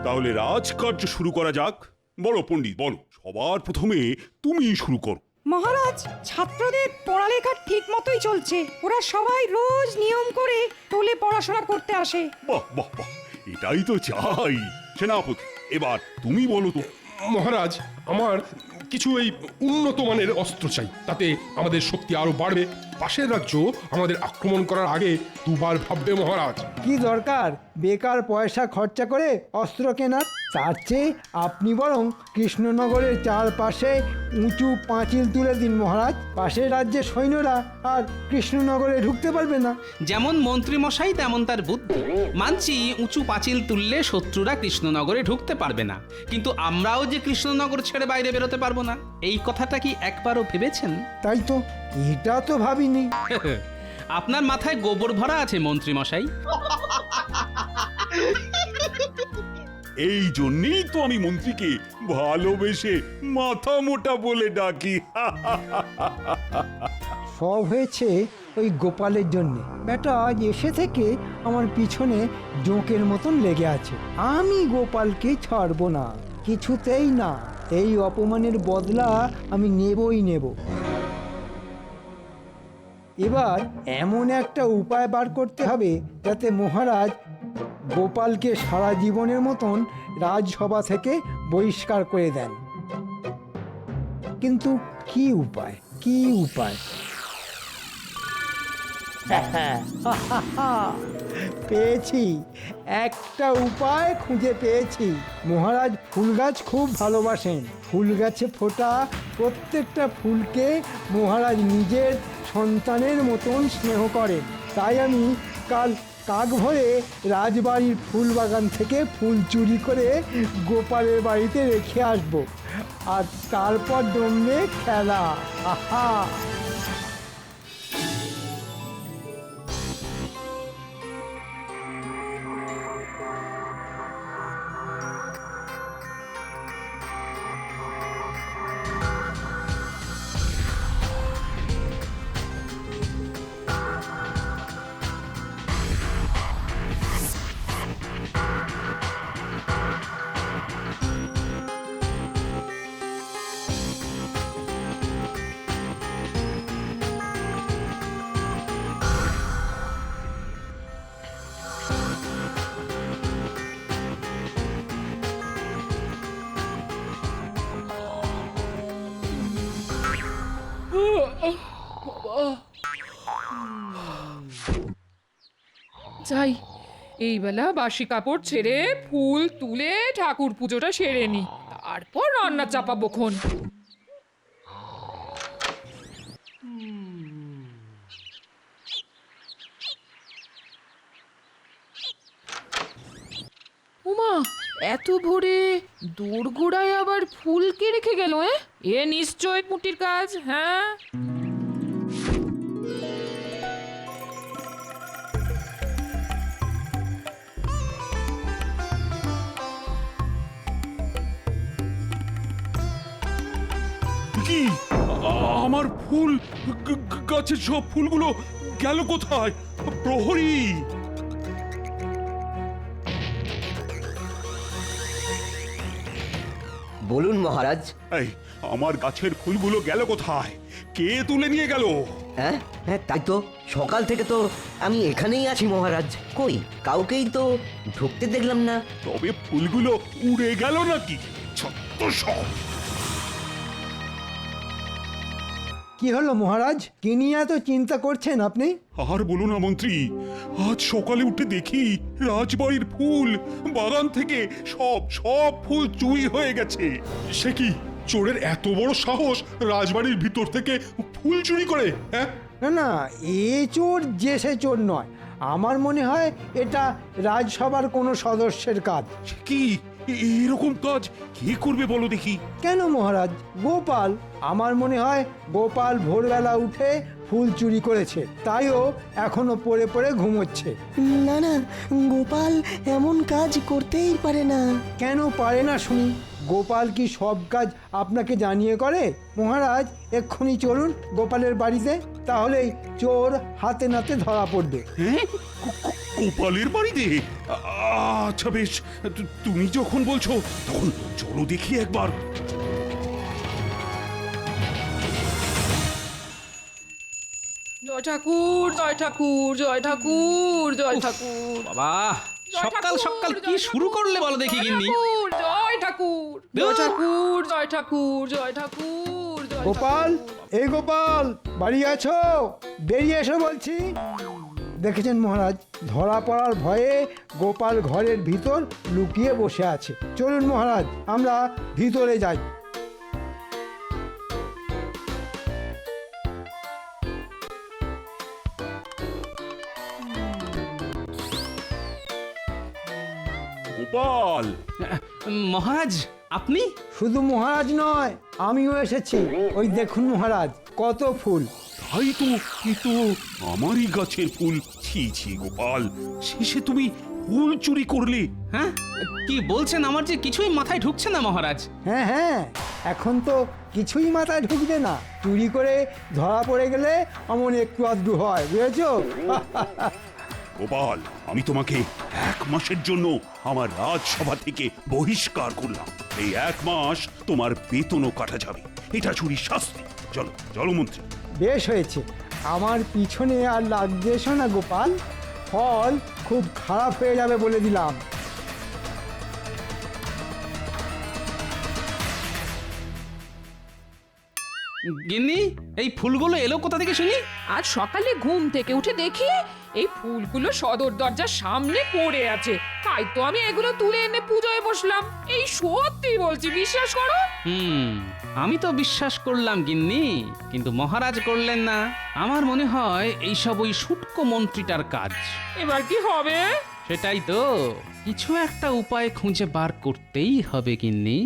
তাহলে রাজকার্য শুরু করা যাক। বলো পণ্ডিত, বলো, সবার প্রথমে তুমি শুরু করো। মহারাজ, ছাত্রদের পড়ালেখা ঠিক মতোই চলছে। ওরা সবাই রোজ নিয়ম করে টোলে পড়াশোনা করতে আসে। বাহ বাহ বাহ, এটাই তো চাই। সেনাপতি, এবার তুমি বলো তো। মহারাজ, আমার কিছু এই উন্নত মানের অস্ত্র চাই, তাতে আমাদের শক্তি আরো বাড়বে। পাশের রাজ্য আমাদের আক্রমণ করার আগে দুবার ভাববে মহারাজ। কি দরকার বেকার পয়সা খরচা করে অস্ত্র কেনার? তার চেয়ে আপনি বরং কৃষ্ণনগরের চারপাশে উঁচু পাঁচিল তুলে দিন মহারাজ। পাশের রাজ্যের সৈন্যরা আর কৃষ্ণনগরে ঢুকতে পারবে না। যেমন মন্ত্রী মশাই তেমন তার বুদ্ধি। মানছি উঁচু পাঁচিল তুললে শত্রুরা কৃষ্ণনগরে ঢুকতে পারবে না, কিন্তু আমরাও যে কৃষ্ণনগর ছেড়ে বাইরে বেরোতে পারবো না, এই কথাটা কি একবারও ভেবেছেন? তাই তো, এটা তো ভাবিনি। আপনার মাথায় গোবর ভরা আছে মন্ত্রী মশাই। এই জন্যই তো আমি মন্ত্রীকে ভালোবেসে মাথা মোটা বলে ডাকি। সব হয়েছে ওই গোপালের জন্যে। বেটা আজ এসে থেকে আমার পিছনে জোঁকের মতন লেগে আছে। আমি গোপালকে ছাড়বো না, কিছুতেই না। এই অপমানের বদলা আমি নেবই নেব। এবার এমন একটা উপায় বার করতে হবে যাতে মহারাজ গোপালকে সারা জীবনের মতন রাজসভা থেকে বহিষ্কার করে দেন। কিন্তু কি উপায়, কি উপায়? পেয়েছি, একটা উপায় খুঁজে পেয়েছি। মহারাজ ফুল গাছ খুব ভালোবাসেন। ফুল গাছে ফোটা প্রত্যেকটা ফুলকে মহারাজ নিজের সন্তানের মতন স্নেহ করেন। তাই আমি কাল কাক ভরে রাজবাড়ির ফুল বাগান থেকে ফুল চুরি করে গোপালের বাড়িতে রেখে আসব, আর তারপর জমবে খেলা। আহা! যাই, এই বেলা বাসি কাপড় ছেড়ে ফুল তুলে ঠাকুর পুজোটা সেরে নি, তারপর রান্না চাপাবো খন। উমা, এত ভোরে দোরগোড়ায় আবার ফুল কে রেখে গেল? এ নিশ্চয় পুটির কাজ। হ্যাঁ, কি আমার ফুল গাছের সব ফুলগুলো গেল কোথায়? প্রহরী! বলুন মহারাজ। এই, আমার গাছের ফুলগুলো গেল কোথায়? কে তুলে নিয়ে গেল? হ্যাঁ হ্যাঁ, তাই তো, সকাল থেকে তো আমি এখানেই আছি মহারাজ। কই কাউকেই তো ঢুকতে দেখলাম না। তবে ফুলগুলো উড়ে গেল নাকি? ছত্ত সব! কি হলো মহারাজ, কি নিয়ে এত চিন্তা করছেন আপনি? আর বলো না মন্ত্রী, আজ সকালে উঠে দেখি রাজবাড়ির ফুল বাগান থেকে সব সব ফুল চুরি হয়ে গেছে। সে কি, চোরের এত বড় সাহস রাজবাড়ির ভিতর থেকে ফুল চুরি করে? হ্যাঁ, না না, এ চোর যে সে চোর নয়। আমার মনে হয় এটা রাজসভার কোনো সদস্যের কাজ। কি এরকম কাজ কে করবে বলো দেখি? কেন মহারাজ, গোপাল। আমার মনে হয় গোপাল ভোরবেলা উঠে ফুল চুরি করেছে, তাইও এখনো পড়ে পড়ে ঘুমোচ্ছে। না না, গোপাল এমন কাজ করতেই পারে না। কেন পারে না শুনি? গোপাল কি সব কাজ আপনাকে জানিয়ে করে? মহারাজ এক্ষুনি চলুন গোপালের বাড়িতে, তাহলেই চোর হাতে নাতে ধরা পড়বে। হ্যাঁ, গোপালের বাড়িতে? আচ্ছা বেশ, তুমি যখন বলছো তখন চলো দেখি একবার। জয় ঠাকুর, জয় ঠাকুর, জয় ঠাকুর, জয় ঠাকুর। বাবা, জয় সকাল ঠাকুর, সকাল কি জয় শুরু ঠাকুর, করলে বলো দেখি জয় গিন্নি? ঠাকুর, জয় ঠাকুর, জয় ঠাকুর, জয় ঠাকুর, জয় ঠাকুর, জয় গোপাল, ঠাকুর। এই গোপাল, বাড়ি আছো? বেরিয়ে এসো বলছি। দেখেছেন মহারাজ, ধরা পড়ার ভয়ে গোপাল ঘরের ভিতর লুকিয়ে বসে আছে। চলুন মহারাজ, আমরা ভিতরে যাই। গোপাল, মহারাজ, আপনি? শুধু মহারাজ নয়, আমিও এসেছি। ওই দেখুন মহারাজ, কত ফুল। তাই তো, এ তো আমারই গাছের ফুল। ছি ছি গোপাল, শেষে তুমি ফুল চুরি করলে? হ্যাঁ, কি বলছেন? আমার যে কিছুই মাথায় ঢুকছে না মহারাজ। হ্যাঁ হ্যাঁ, এখন তো কিছুই মাথায় ঢুকবে না। চুরি করে ধরা পড়ে গেলে অমন একটু আধটু হয়, বুঝেছো? গোপাল, আমি তোমাকে 1 মাসের জন্য আমার রাজসভা থেকে বহিষ্কার করলাম। এই 1 মাস তোমার বেতনও কাটা যাবে। এটা চুরির শাস্তি। চলো চলো মন্ত্রী। বেশ হয়েছে, আমার পিছনে আর লাগবে এসো না গোপাল, ফল খুব খারাপ হয়ে যাবে বলে দিলাম। গিন্নি, এই ফুলগুলো এলো কোথা থেকে শুনি? আজ সকালে ঘুম থেকে উঠে দেখি এই ফুলগুলো সদর দরজার সামনে পড়ে আছে, তাই তো আমি এগুলো তুলে এনে পুজোয় বসলাম। এই সত্যি বলছি, বিশ্বাস করো। আমি তো বিশ্বাস করলাম গিন্নি, কিন্তু মহারাজ করলেন না। আমার মনে হয় এইসব ওই শুটকো মন্ত্রীটার কাজ। এবার কি হবে? সেটাই তো, কিছু একটা উপায় খুঁজে বার করতেই হবে গিন্নি।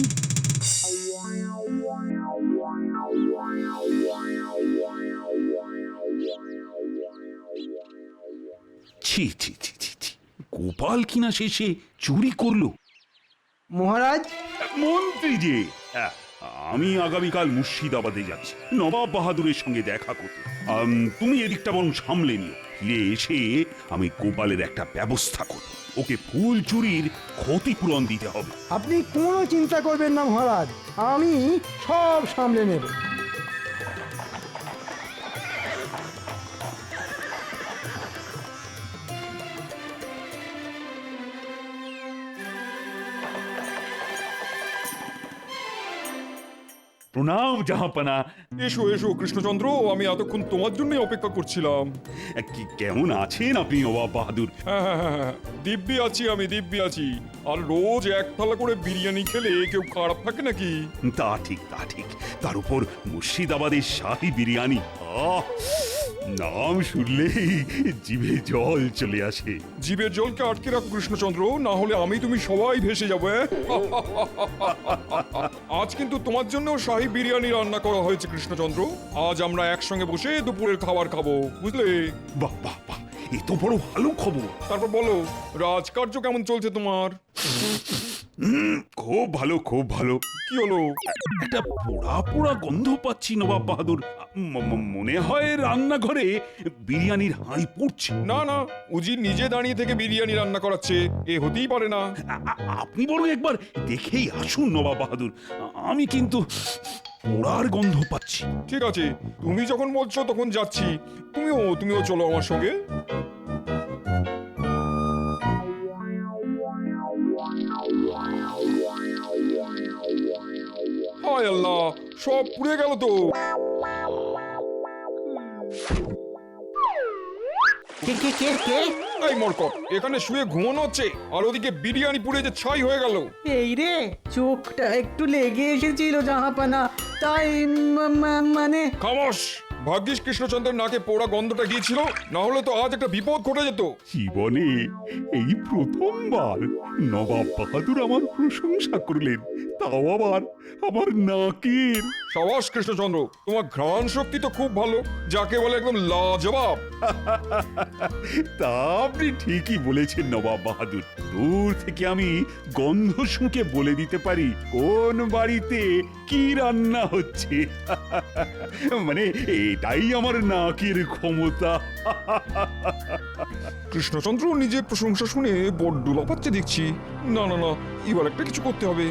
ছি ছি ছি ছি ছি, গোপাল কিনা শেষে চুরি করলো। মহারাজ, মন্ত্রী যে, আমি আগামীকাল মুর্শিদাবাদে যাচ্ছি নবাব বাহাদুরের সঙ্গে দেখা করতে। তুমি এদিকটা বরং সামলে নিও। ফিরে এসে আমি গোপালের একটা ব্যবস্থা করব। ওকে ফুল চুরির ক্ষতিপূরণ দিতে হবে। আপনি কোনো চিন্তা করবেন না মহারাজ, আমি সব সামলে নেব। প্রণাম জাহাপনা। এসো এসো কৃষ্ণচন্দ্র, আমি এতক্ষণ তোমার জন্যই অপেক্ষা করছিলাম। কেমন আছেন আপনি নবাব বাহাদুর? হ্যাঁ, দিব্যি আছি, আমি দিব্যি আছি। আর রোজ 1 থালা করে বিরিয়ানি খেলে কেউ খারাপ থাকে নাকি? তা ঠিক, তা ঠিক। তার উপর মুর্শিদাবাদের শাহী বিরিয়ানি, আহ, নাম শুনলেই জিভে জল চলে আসে। জীবের জলকে আটকে রাখো কৃষ্ণচন্দ্র, না হলে আমি তুমি সবাই ভেসে যাবো। আজ কিন্তু তোমার জন্য শাহী বিরিয়ানি রান্না করা হয়েছে কৃষ্ণচন্দ্র। আজ আমরা একসঙ্গে বসে দুপুরের খাবার খাবো, বুঝলে? বাহ বাহ বাহ, এ তো বড় ভালো খবর। তারপর বলো, রাজকার্য কেমন চলছে তোমার? খুব ভালো, খুব ভালো। কি হলো? একটা পোড়া পোড়া গন্ধ পাচ্ছি নবাব বাহাদুর। মনে হয় রান্নাঘরে বিরিয়ানির হাঁড়ি পড়ছে। না না, উজি নিজে দাঁড়িয়ে থেকে বিরিয়ানি রান্না করাচ্ছে, এ হতেই পারে না। আপনি বরং একবার দেখেই আসুন নবাব বাহাদুর। আমি কিন্তু পোড়ার গন্ধ পাচ্ছি। ঠিক আছে, তুমি যখন বলছো তখন যাচ্ছি। তুমিও চলো আমার সঙ্গে। হায় আল্লাহ, সব পুড়ে গেল তো। কে কে কে কে? এই মরকট, এখানে শুয়ে ঘুমানো হচ্ছে আর ওদিকে বিরিয়ানি পুড়ে যে ছাই হয়ে গেল। এই রে, চোখটা একটু লেগে এসেছিল জাহাপানা, তাই মানে খামোশ! ভাগ্যিস কৃষ্ণচন্দ্রের নাকে পোড়া গন্ধটা গিয়েছিল, না হলে তো আজ একটা বিপদ ঘটে যেত। জীবনে এই প্রথমবার নবাব বাহাদুর আমার প্রশংসা করলেন, তাও আবার আমার নাকের। সাবাস কৃষ্ণচন্দ্র, তোমার ঘ্রাণ শক্তি তো খুব ভালো, যাকে বলে একদম লাজবাব। তা আপনি ঠিকই বলেছেন নবাব বাহাদুর। দূর থেকে আমি গন্ধ শুঁকে বলে দিতে পারি কোন বাড়িতে কি রান্না হচ্ছে। মানে এটাই আমার নাকের ক্ষমতা। কৃষ্ণচন্দ্র নিজের প্রশংসা শুনে বড্ড লাফাচ্ছে দেখছি। না না না, এবার একটা কিছু করতে হবে।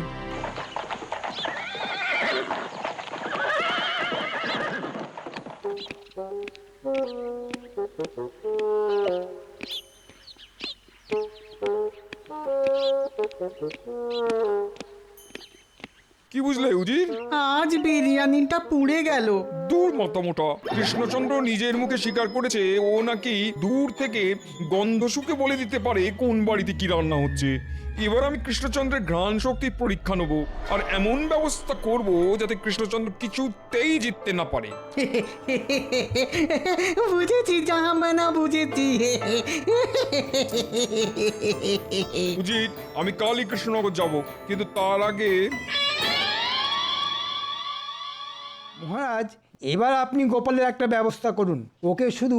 কি বুঝলে উজির? আজ বিরিয়ানিটা পুড়ে গেল। দূর মতামোটা, কৃষ্ণচন্দ্র নিজের মুখে স্বীকার করেছে ও নাকি দূর থেকে গন্ধ শুকে বলে দিতে পারে কোন বাড়িতে কি রান্না হচ্ছে। এবার আমি কৃষ্ণচন্দ্রের ঘ্রাণ শক্তির পরীক্ষা নেবো আর এমন ব্যবস্থা করব যাতে কৃষ্ণচন্দ্র কিছুতেই জিততে না পারে। বুঝেছি জাহাপানা, বুঝেছি। উজির, আমি কালই কৃষ্ণনগর যাব, কিন্তু তার আগে মহারাজ, এবার আপনি গোপালের একটা ব্যবস্থা করুন। ওকে শুধু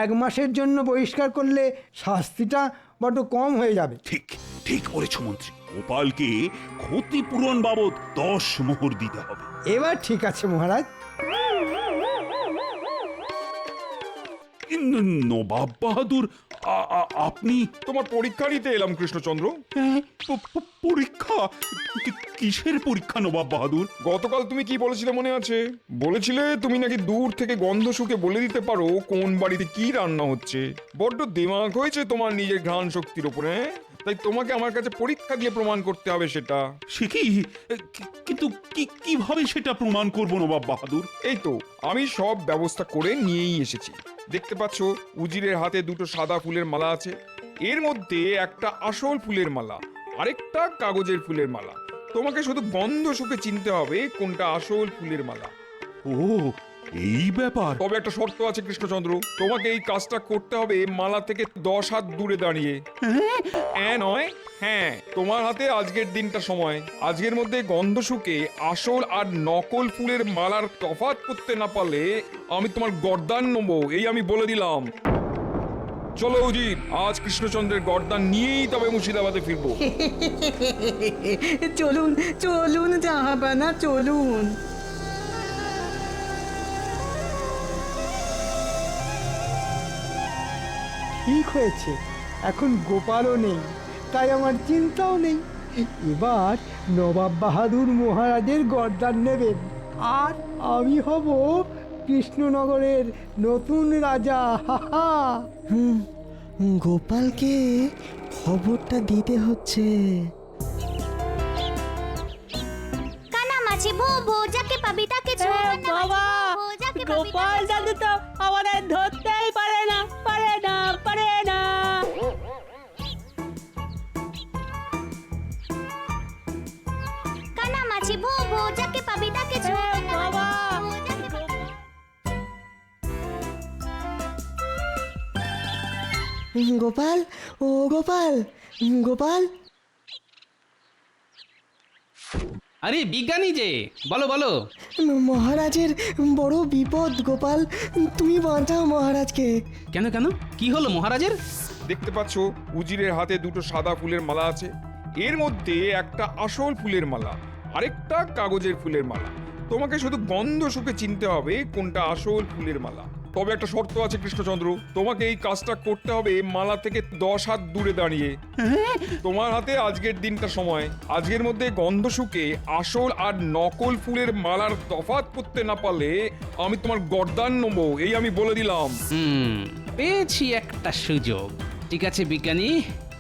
1 মাসের জন্য বহিষ্কার করলে শাস্তিটা বড্ড কম হয়ে যাবে। ঠিক ঠিক বলেছ মন্ত্রী, গোপালকে ক্ষতিপূরণ বাবদ 10 মোহর দিতে হবে। এবার ঠিক আছে মহারাজ। নবাব বাহাদুর, আপনি তোমার পরীক্ষা নিতে এলাম কৃষ্ণচন্দ্র। পরীক্ষা? কিসের পরীক্ষা নবাব বাহাদুর? গতকাল তুমি কি বলেছিলে মনে আছে? বলেছিলে তুমি নাকি দূর থেকে গন্ধ শুকে বলে দিতে পারো কোন বাড়িতে কি রান্না হচ্ছে। বড্ড দিমাগ হয়েছে তোমার নিজের ঘ্রাণ শক্তির উপরে, তাই তোমাকে আমার কাছে পরীক্ষা দিয়ে প্রমাণ করতে হবে সেটা। সে কি? কিন্তু কিভাবে সেটা প্রমাণ করব নবাব বাহাদুর? এই তো আমি সব ব্যবস্থা করে নিয়েই এসেছি। দেখতে পাচ্ছ উজিরের হাতে 2টো সাদা ফুলের মালা আছে। এর মধ্যে একটা আসল ফুলের মালা, আরেকটা কাগজের ফুলের মালা। তোমাকে শুধু গন্ধ শুকে চিনতে হবে কোনটা আসল ফুলের মালা। ও, এই ব্যাপার। তবে একটা শর্ত আছে কৃষ্ণচন্দ্র, তোমাকে এই কাজটা করতে হবে মালা থেকে 10 হাত দূরে দাঁড়িয়ে। হ্যাঁ নয়, হ্যাঁ, তোমার হাতে আজকের দিনটা সময়। আজকের মধ্যে গন্ধ শুকে আসল আর নকল ফুলের মালার তফাৎ করতে না পারলে আমি তোমার গর্দান নেবো, এই আমি বলে দিলাম। চলো উজির, আজ কৃষ্ণচন্দ্রের গর্দান নিয়েই তবে মুর্শিদাবাদে ফিরবো। চলুন চলুন জাহাপানা, চলুন। ঠিক হয়েছে, এখন গোপালও নেই, তাই আমার চিন্তাও নেই। এবার নবাব বাহাদুর মহারাজের গর্দান নেবেন আর আমি হব কৃষ্ণনগরের নতুন রাজা। হা হা। গোপালকে খবরটা দিতে হচ্ছে। কানামাছি ভো ভো, যাকে পাবি তাকে ছো। বাবা, গোপাল দাদু তো আমাদের ধরতেই পারে না, পারে না, পারে না। কানামাছি ভো ভো, যাকে পাবি তাকে ছো। বাবা, গোপাল, ও গোপাল, গোপাল। আরে বিজ্ঞানী যে, বলো বলো। মহারাজের বড় বিপদ গোপাল, তুমি বাঁচাও মহারাজকে। কেন কেন, কি হলো মহারাজের? দেখতে পাচ্ছ উজিরের হাতে 2টো সাদা ফুলের মালা আছে। এর মধ্যে একটা আসল ফুলের মালা, আরেকটা কাগজের ফুলের মালা। তোমাকে শুধু গন্ধ শুকে চিনতে হবে কোনটা আসল ফুলের মালা। তবে একটা শর্ত আছে কৃষ্ণচন্দ্র, তোমাকে এই কাজটা করতে হবে মালা থেকে 10 হাত দূরে দাঁড়িয়ে। তোমার হাতে আজকের দিনটা সময়। আজকের মধ্যে গন্ধ শুকে আসল আর নকল ফুলের মালার তফাৎ করতে না পারলে আমি তোমার গর্দান নেবো, এই আমি বলে দিলাম। পেয়েছি একটা সুযোগ। ঠিক আছে বিজ্ঞানী,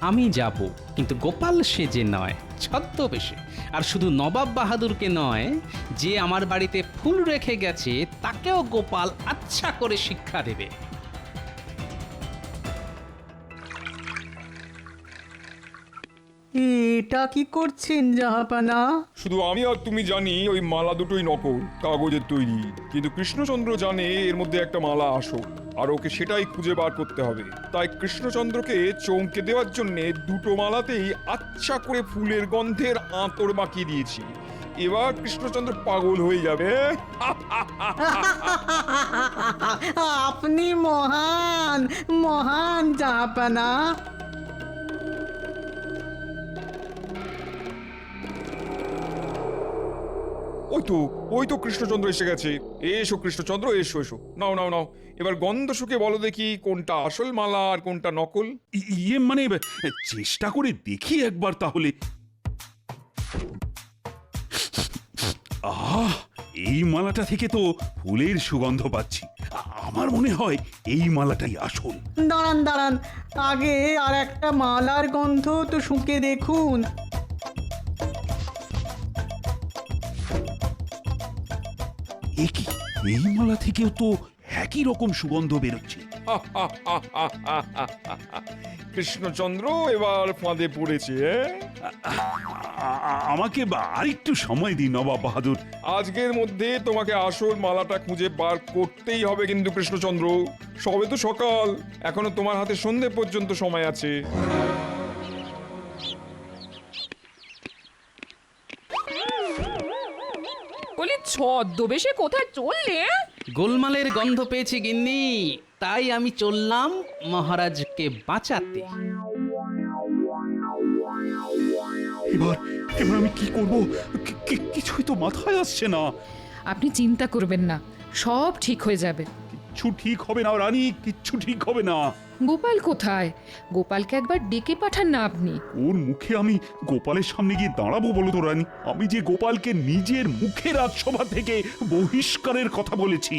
আমি যাব, কিন্তু গোপাল সেজে নয়, ছদ্মবেশে। আর শুধু নবাব বাহাদুরকে নয়, যে আমার বাড়িতে ফুল রেখে গেছে তাকেও গোপাল আচ্ছা করে শিক্ষা দেবে। এটা কি করছেন জাহাপানা? শুধু আমি আর তুমি জানি ওই মালা দুটোই নকল, কাগজের তৈরি। কিন্তু কৃষ্ণচন্দ্র জানে এর মধ্যে একটা মালা আসল, আর ওকে সেটাই খুঁজে বার করতে হবে। তাই কৃষ্ণচন্দ্রকে চমকে দেওয়ার জন্য 2টো মালাতেই আচ্ছা করে ফুলের গন্ধের আঁতর মাখিয়ে দিয়েছি। এবার কৃষ্ণচন্দ্র পাগল হয়ে যাবে। আপনি মহান, মহান জাহাপানা। ওই তো কৃষ্ণচন্দ্র এসে গেছে। এসো কৃষ্ণচন্দ্র, এসো এসো, নাও নাও নাও। এবার গন্ধ শুকে বলো দেখি কোনটা আসল মালা আর কোনটা নকল। ইয়ে মানে চেষ্টা করে দেখি একবার তাহলে। আহ, এই মালাটা থেকে তো ফুলের সুগন্ধ পাচ্ছি। আমার মনে হয় এই মালাটাই আসল। দাঁড়ান দাঁড়ান, আগে আর একটা মালার গন্ধ তো শুঁকে দেখুন। এ কি, এই মালা থেকেও তো একই রকম সুগন্ধ বেরোচ্ছে। কৃষ্ণচন্দ্র এবার ফাঁদে পড়েছে। আমাকে আরেকটু সময় দিন নবাব বাহাদুর। আজকের মধ্যে তোমাকে আসল মালাটা খুঁজে বার করতেই হবে কিন্তু কৃষ্ণচন্দ্র। সবে তো সকাল, এখনো তোমার হাতে সন্ধে পর্যন্ত সময় আছে। বলি ছদ্মবেশে কোথায় চললে? গোলমালের গন্ধ পেয়েছি গিন্নি, তাই আমি চললাম মহারাজকে বাঁচাতে। এবার এবার আমি কি করব? কিছুই তো মাথায় আসছে না। আপনি চিন্তা করবেন না, সব ঠিক হয়ে যাবে। কিচ্ছু ঠিক হবে না রানী, কিচ্ছু ঠিক হবে না। গোপাল কোথায়? গোপালকে একবার ডেকে পাঠান না আপনি। ওর মুখে আমি গোপালের সামনে গিয়ে দাঁড়াবো বলো তো রানী? আমি যে গোপালকে নিজের মুখে রাজসভা থেকে বহিষ্কারের কথা বলেছি।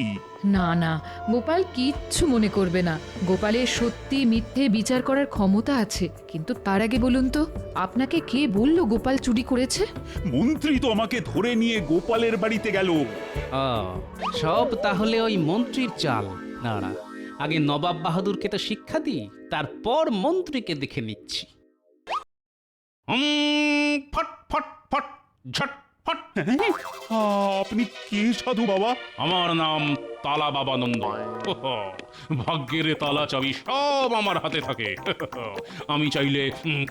না না, গোপাল কিচ্ছু মনে করবে না। গোপালের সত্যি মিথ্যে বিচার করার ক্ষমতা আছে। কিন্তু তার আগে বলুন তো, আপনাকে কে বলল গোপাল চুরি করেছে? মন্ত্রী তো আমাকে ধরে নিয়ে গোপালের বাড়িতে গেল। সব তাহলে ওই মন্ত্রীর চাল। না, আগে নবাব বাহাদুরকে তো শিক্ষা দিই, তারপর মন্ত্রীকে দেখে নিচ্ছি। ফট ফট ফট ঝট ফট। আপনি কে সাধু বাবা? আমার নাম তালা বাবা নন্দ। ভাগ্যের তালা চাবি সব আমার হাতে থাকে। আমি চাইলে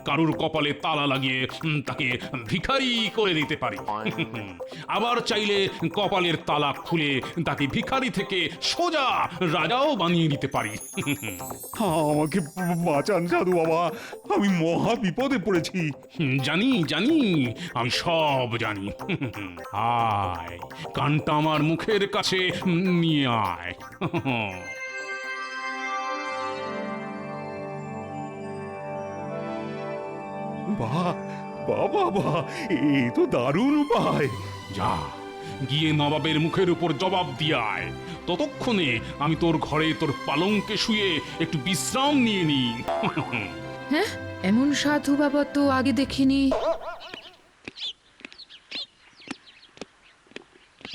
কারুর কপালে তালা লাগিয়ে তাকে ভিখারি করে দিতে পারি, আবার চাইলে কপালের তালা খুলে তাকে ভিখারি থেকে সোজা রাজাও বানিয়ে দিতে পারি। আমাকে বাঁচান সাধু বাবা, আমি মহা বিপদে পড়েছি। জানি জানি, আমি সব জানি। আয়, কানটা আমার মুখের কাছে নিয়ে আয়। বাহ বাবা বাহ, এ তো দারুণ উপায়। যা গিয়ে নবাবের মুখের উপর জবাব দিয়ে আয়। ততক্ষণে আমি তোর ঘরে তোর পালঙ্কে শুয়ে একটু বিশ্রাম নিয়ে নি। হ্যাঁ, এমন সাধু বাবা তো আগে দেখিনি।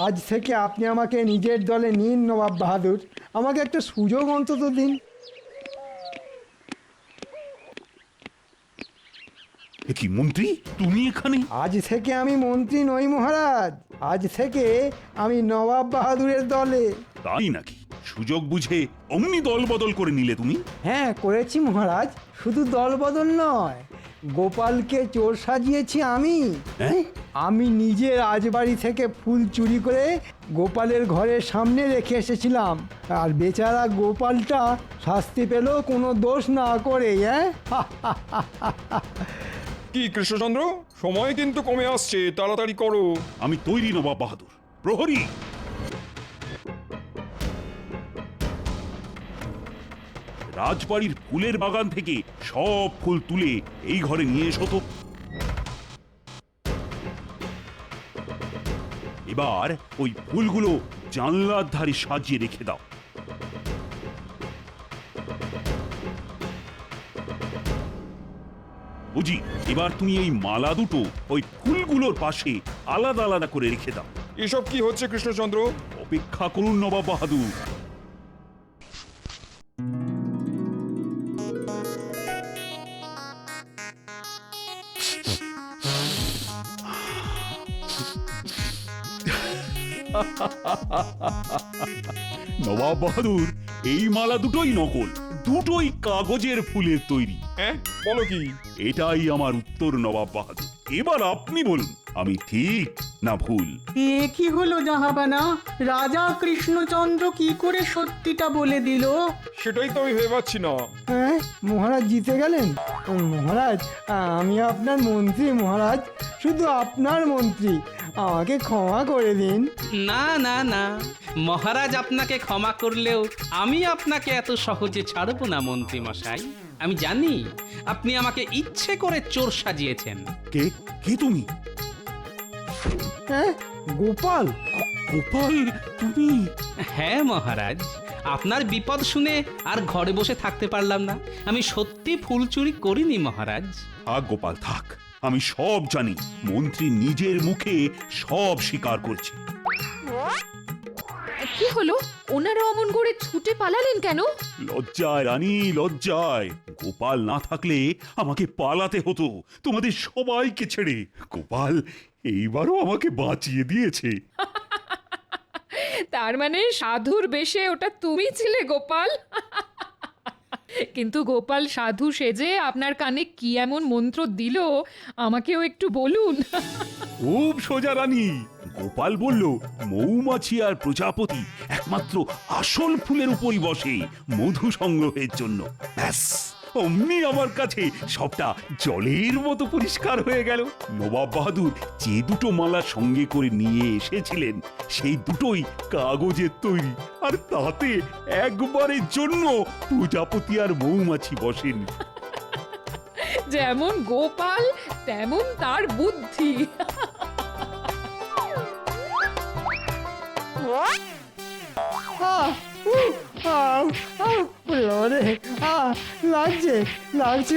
আজ থেকে আপনি আমাকে নিজের দলে নিন নবাব বাহাদুর। আমাকে একটা সুযোগ অন্তত দিন। কি মন্ত্রী, তুমি এখানে? আজ থেকে আমি মন্ত্রী নই মহারাজ, আজ থেকে আমি নবাব বাহাদুরের দলে। তাই নাকি? সুযোগ বুঝে অমনি দল বদল করে নিলে তুমি? হ্যাঁ করেছি মহারাজ, শুধু দল বদল নয়, গোপালকে চোর সাজিয়েছি আমি। হ্যাঁ? আমি নিজে রাজবাড়ি থেকে ফুল চুরি করে গোপালের ঘরের সামনে রেখে এসেছিলাম, আর বেচারা গোপালটা শাস্তি পেল কোনো দোষ না করে। কি কৃষ্ণচন্দ্র, সময় কিন্তু কমে আসছে, তাড়াতাড়ি করো। আমি তৈরি নবাব বাহাদুর। প্রহরী, রাজবাড়ির ফুলের বাগান থেকে সব ফুল তুলে এই ঘরে নিয়ে এসো তো। এবার ওই ফুলগুলো জানলার ধারে সাজিয়ে রেখে দাও। বুঝি, এবার তুমি এই মালা দুটো ওই ফুলগুলোর পাশে আলাদা আলাদা করে রেখে দাও। এসব কি হচ্ছে কৃষ্ণচন্দ্র? অপেক্ষা করুন নবাব বাহাদুর। নবাব বাহাদুর, এই মালা দুটোই নকল, দুটোই কাগজের ফুলের তৈরি। হ্যাঁ, বলো কি? এটাই আমার উত্তর নবাব বাহাদুর। এবার আপনি বলুন, আমি ঠিক না ভুল? এ কি হলো জাহাবানা, রাজা কৃষ্ণচন্দ্র কি করে সত্যিটা বলে দিল? সেটাই তো আমি ভেবে পাচ্ছি না। হ্যাঁ, মহারাজ জিতে গেলেন। মহারাজ, আমি আপনার মন্ত্রী মহারাজ, শুধু আপনার মন্ত্রী। আমাকে ক্ষমা করে দিন। না না না, মহারাজ আপনাকে ক্ষমা করলেও আমি আপনাকে এত সহজে ছাড়বো না মন্ত্রী মশাই। আমি জানি আপনি আমাকে ইচ্ছে করে চোর সাজিয়েছেন। কে কে তুমি? হ্যাঁ, গোপাল। গোপাল তুমি? হ্যাঁ মহারাজ, আপনার বিপদ শুনে আর ঘরে বসে থাকতে পারলাম না। আমি সত্যি ফুল চুরি করিনি মহারাজ। থাক গোপাল থাক, আমি সব জানি। মন্ত্রী নিজের মুখে সব স্বীকার করছে। কি হলো, ওনারা অমন করে ছুটে পালালেন কেন? লজ্জায় রানী, লজ্জায়। গোপাল না থাকলে আমাকে পালাতে হতো তোমাদের সবাইকে ছেড়ে। গোপাল এইবারও আমাকে বাঁচিয়ে দিয়েছে। তার মানে সাধুর বেশে ওটা তুমি ছিলে গোপাল? কিন্তু গোপাল সাধু সেজে আপনার কানে কি এমন মন্ত্র দিল আমাকেও একটু বলুন। খুব সোজা রানী। গোপাল বলল মৌমাছি আর প্রজাপতি একমাত্র আসল ফুলের উপরই বসে মধু সংগ্রহের জন্য। ব্যাস, অমনি আমার কাছে সবটা জলের মতো পরিষ্কার হয়ে গেল। নবাব বাহাদুর যে দুটো মালা সঙ্গে করে নিয়ে এসেছিলেন সেই দুটোই কাগজের তৈরি, আর তাতে একবারের জন্য প্রজাপতি আর মৌমাছি বসেন। যেমন গোপাল তেমন তার বুদ্ধি। লাগছে লাগছে